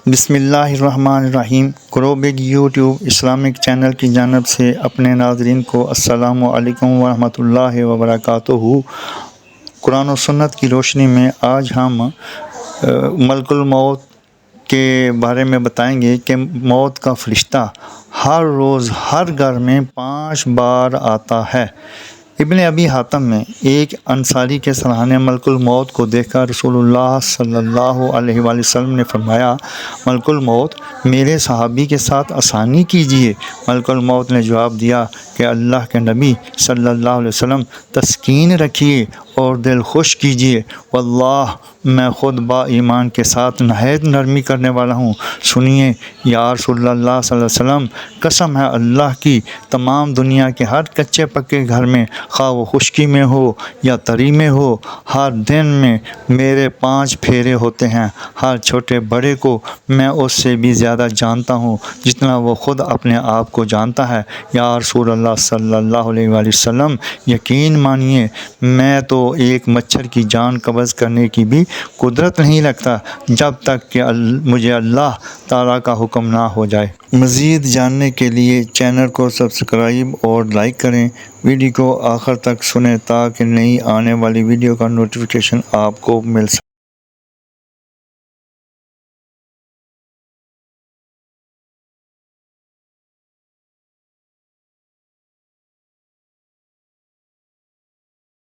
بسم اللہ الرحمن الرحیم۔ گروبگ یوٹیوب اسلامک چینل کی جانب سے اپنے ناظرین کو السلام علیکم ورحمۃ اللہ وبرکاتہ۔ قرآن و سنت کی روشنی میں آج ہم ملک الموت کے بارے میں بتائیں گے کہ موت کا فرشتہ ہر روز ہر گھر میں 5 بار آتا ہے۔ ابن ابی حاتم میں ایک انصاری کے سرانے ملک الموت کو دیکھ کر رسول اللہ صلی اللہ علیہ وآلہ وسلم نے فرمایا، ملک الموت میرے صحابی کے ساتھ آسانی کیجیے۔ ملک الموت نے جواب دیا کہ اللہ کے نبی صلی اللہ علیہ وسلم تسکین رکھیے اور دل خوش کیجیے، واللہ میں خود با ایمان کے ساتھ نہایت نرمی کرنے والا ہوں۔ سنیے یا رسول اللہ صلی اللہ علیہ وسلم، قسم ہے اللہ کی، تمام دنیا کے ہر کچے پکے گھر میں، خواہ وہ خشکی میں ہو یا تری میں ہو، ہر دن میں میرے 5 پھیرے ہوتے ہیں۔ ہر چھوٹے بڑے کو میں اس سے بھی زیادہ جانتا ہوں جتنا وہ خود اپنے آپ کو جانتا ہے۔ یا رسول اللہ صلی اللہ علیہ وآلہ وسلم، یقین مانیے میں تو ایک مچھر کی جان قبض کرنے کی بھی قدرت نہیں رکھتا جب تک کہ مجھے اللہ تعالیٰ کا حکم نہ ہو جائے۔ مزید جاننے کے لیے چینل کو سبسکرائب اور لائک کریں، ویڈیو کو آخر تک سنیں تاکہ نئی آنے والی ویڈیو کا نوٹیفیکیشن آپ کو مل سکے۔